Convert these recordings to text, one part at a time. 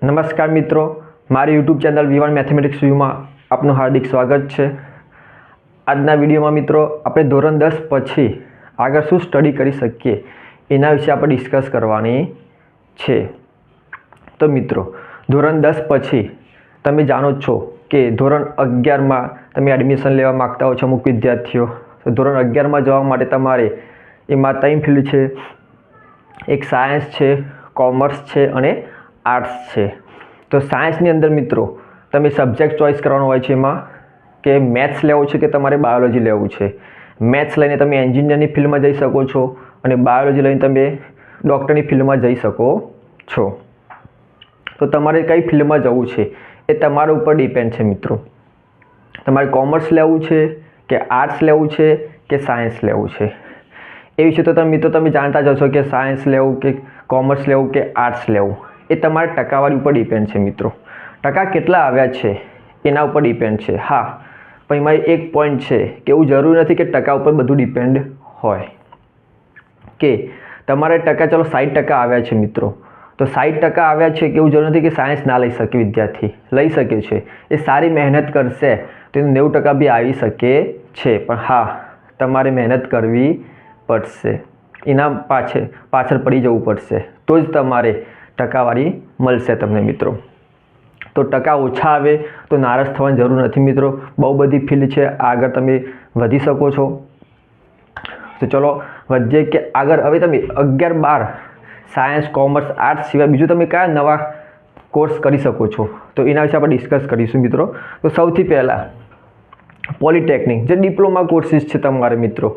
નમસ્કાર મિત્રો, મારી યુટ્યુબ ચેનલ V1 મેથેમેટિક્સ વ્યૂમાં આપનું હાર્દિક સ્વાગત છે। આજના વિડીયોમાં મિત્રો આપણે ધોરણ 10 પછી આગળ શું સ્ટડી કરી શકીએ એના વિશે આપણે ડિસ્કસ કરવાની છે। તો મિત્રો ધોરણ 10 પછી તમે જાણો છો કે ધોરણ 11 માં તમે એડમિશન લેવા માંગતા હો છો અમુક વિદ્યાર્થીઓ। તો ધોરણ 11 માં જવા માટે તમારે એમાં 3 ફિલ્ડ છે, એક સાયન્સ છે, કોમર્સ છે અને आर्ट्स है। तो साइंस ની અંદર મિત્રો તમે સબ્જેક્ટ ચોઈસ કરવાનો હોય છે એમાં કે મેથ્સ લેવું છે કે તમારે બાયોલોજી લેવું છે। મેથ્સ લઈને તમે એન્જિનિયરની ફિલ્ડમાં જઈ શકો છો અને બાયોલોજી લઈને તમે ડોક્ટરની ફિલ્ડમાં જઈ શકો છો। તો તમારે કઈ ફિલ્ડમાં જવું છે એ તમારા ઉપર ડિપેન્ડ છે મિત્રો। તમારે કોમર્સ લેવું છે કે આર્ટ્સ લેવું છે કે સાયન્સ લેવું છે એ વિશે તો તમે જાણતા જ હશો કે સાયન્સ લેવું કે કોમર્સ લેવું કે આર્ટ્સ લેવું એ તમારા ટકાવારી ઉપર ડિપેન્ડ છે મિત્રો। ટકા કેટલા આવ્યા છે એના ઉપર ડિપેન્ડ છે। હા, પણ એમાં એક પોઈન્ટ છે કે એવું જરૂરી નથી કે ટકા ઉપર બધું ડિપેન્ડ હોય કે તમારે ટકા ચલો 60% આવ્યા છે મિત્રો, તો 60% આવ્યા છે કે એવું જરૂરી નથી કે સાયન્સ ના લઈ શકે વિદ્યાર્થી, લઈ શકે છે। એ સારી મહેનત કરશે તો એને 90% બી આવી શકે છે, પણ હા તમારે મહેનત કરવી પડશે, એના પાછળ પડી જવું પડશે તો જ તમારે ટકાવારી મળશે તમને મિત્રો। તો ટકા ઓછા આવે તો નારાજ થવાની જરૂર નથી મિત્રો, બહુ બધી ફિલ્ડ છે, આગળ તમે વધી શકો છો। તો ચલો વધીએ કે આગળ હવે તમે 11-12 સાયન્સ કોમર્સ આર્ટ્સ સિવાય બીજું તમે કયા નવા કોર્સ કરી શકો છો તો એના વિશે આપણે ડિસ્કસ કરીશું મિત્રો। તો સૌથી પહેલાં પોલિટેકનિક જે ડિપ્લોમા કોર્સીસ છે તમારે મિત્રો,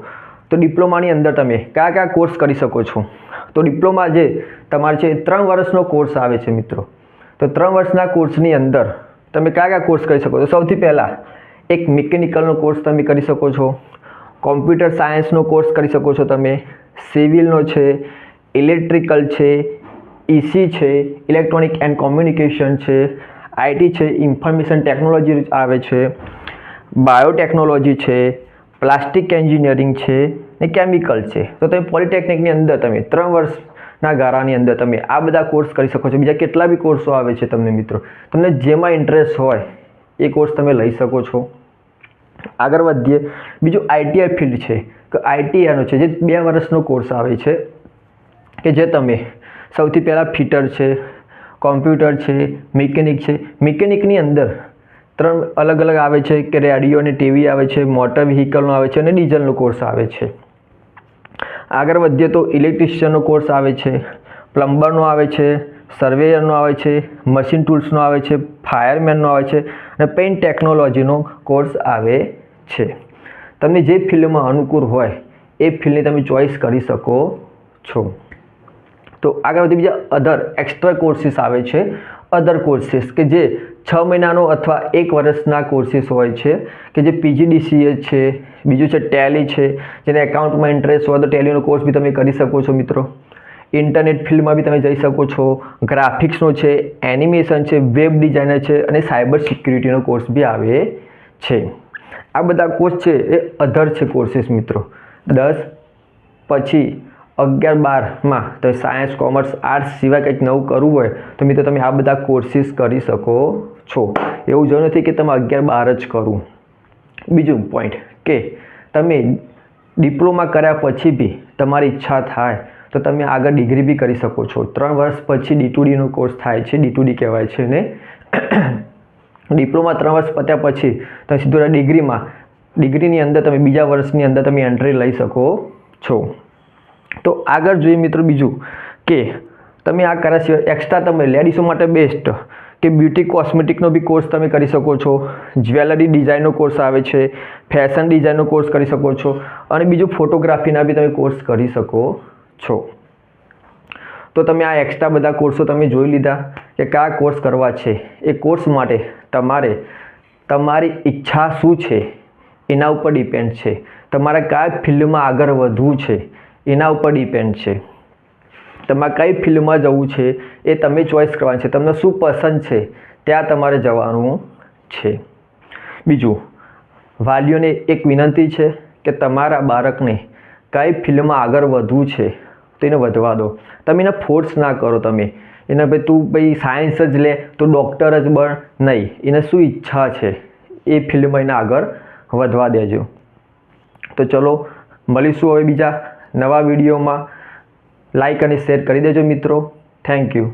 તો ડિપ્લોમાની અંદર તમે કયા કયા કોર્સ કરી શકો છો તો ડિપ્લોમા જે તમારે છે 3 વર્ષનો કોર્સ આવે છે મિત્રો। તો 3 વર્ષના કોર્સની અંદર તમે કયા કયા કોર્સ કરી શકો? તો સૌથી પહેલાં એક મિકેનિકલનો કોર્સ તમે કરી શકો છો, કોમ્પ્યુટર સાયન્સનો કોર્સ કરી શકો છો તમે, સિવિલનો છે, ઇલેક્ટ્રિકલ છે, ઈસી છે, ઇલેક્ટ્રોનિક એન્ડ કોમ્યુનિકેશન છે, આઈટી છે, ઇન્ફોર્મેશન ટેકનોલોજી આવે છે, બાયોટેકનોલોજી છે, પ્લાસ્ટિક એન્જિનિયરિંગ છે ને કેમિકલ છે। તો તમે પોલિટેકનિકની અંદર તમે 3 વર્ષના ગાળાની અંદર તમે આ બધા કોર્સ કરી શકો છો। બીજા કેટલા બી કોર્સો આવે છે તમને મિત્રો, તમને જેમાં ઇન્ટરેસ્ટ હોય એ કોર્સ તમે લઈ શકો છો। આગળ વધીએ, બીજું આઈટીઆઈ ફિલ્ડ છે કે આઈટીઆઈનો છે જે 2 વર્ષનો કોર્સ આવે છે કે જે તમે સૌથી પહેલાં ફિટર છે, કોમ્પ્યુટર છે, મિકેનિક છે। મિકેનિકની અંદર 3 અલગ અલગ આવે છે કે રેડિયો અને ટીવી આવે છે, મોટર વ્હીકલનો આવે છે અને ડીઝલનો કોર્સ આવે છે। આગળ વધીએ તો ઇલેક્ટ્રિશિયનનો કોર્સ આવે છે, પ્લમ્બરનો આવે છે, સર્વેયરનો આવે છે, મશીન ટૂલ્સનો આવે છે, ફાયરમેનનો આવે છે અને પેઇન્ટ ટેકનોલોજીનો કોર્સ આવે છે। તમને જે ફિલ્ડમાં અનુકૂળ હોય એ ફિલ્ડની તમે ચોઈસ કરી શકો છો। તો આગળ વધી બીજા અધર એક્સ્ટ્રા કોર્સીસ આવે છે, અધર કોર્સીસ કે જે 6 મહિનાનો અથવા 1 વર્ષના કોર્સીસ હોય છે કે જે પીજીડીસીએ છે, બીજું છે ટેલી છે, જેને એકાઉન્ટમાં ઇન્ટરેસ્ટ હોય તો ટેલીનો કોર્સ બી તમે કરી શકો છો મિત્રો। ઇન્ટરનેટ ફિલ્ડમાં બી તમે જઈ શકો છો, ગ્રાફિક્સનો છે, એનિમેશન છે, વેબ ડિઝાઇનર છે અને સાયબર સિક્યુરિટીનો કોર્સ બી આવે છે। આ બધા કોર્સ છે એ અધર છે કોર્સીસ મિત્રો। 10 પછી 11-12માં તો સાયન્સ કોમર્સ આર્ટ્સ સિવાય કંઈક નવું કરવું હોય તો મિત્રો તમે આ બધા કોર્સીસ કરી શકો છો, એવું જરૂર નથી કે તમે 11-12 જ કરવું। બીજું પોઈન્ટ કે તમે ડિપ્લોમા કર્યા પછી બી તમારી ઈચ્છા થાય તો તમે આગળ ડિગ્રી બી કરી શકો છો। 3 વર્ષ પછી D2Dનો કોર્સ થાય છે, D2D કહેવાય છે ને ડિપ્લોમા 3 વર્ષ પત્યા પછી તમે સીધું ડિગ્રીની અંદર તમે બીજા વર્ષની અંદર તમે એન્ટ્રી લઈ શકો છો। તો આગળ જોઈએ મિત્રો બીજું કે તમે આ કર્યા સિવાય એક્સ્ટ્રા તમે લેડીઝો માટે બેસ્ટ કે બ્યુટી કોસ્મેટિકનો બી કોર્સ તમે કરી શકો છો, જ્વેલરી ડિઝાઇનનો કોર્સ આવે છે, ફેશન ડિઝાઇનનો કોર્સ કરી શકો છો અને બીજું ફોટોગ્રાફીના બી તમે કોર્સ કરી શકો છો। તો તમે આ એક્સ્ટ્રા બધા કોર્સો તમે જોઈ લીધા કે કયા કોર્સ કરવા છે। એ કોર્સ માટે તમારે તમારી ઈચ્છા શું છે એના ઉપર ડિપેન્ડ છે, તમારે કયા ફિલ્ડમાં આગળ વધવું છે એના ઉપર ડિપેન્ડ છે, તમારે કઈ ફિલ્ડમાં જવું છે એ તમે ચોઈસ કરવાની છે, તમને શું પસંદ છે ત્યાં તમારે જવાનું છે। બીજું વાલીઓને એક વિનંતી છે કે તમારા બાળકને કઈ ફિલ્ડમાં આગળ વધવું છે તો એને વધવા દો, તમે એને ફોર્સ ના કરો। તમે એને ભાઈ તું ભાઈ સાયન્સ જ લે તો ડૉક્ટર જ બન નહીં, એને શું ઈચ્છા છે એ ફિલ્ડમાં એને આગળ વધવા દેજો. તો ચલો મળીશું હવે બીજા નવા વિડીયોમાં. લાઈક અને શેર કરી દેજો મિત્રો. Thank you.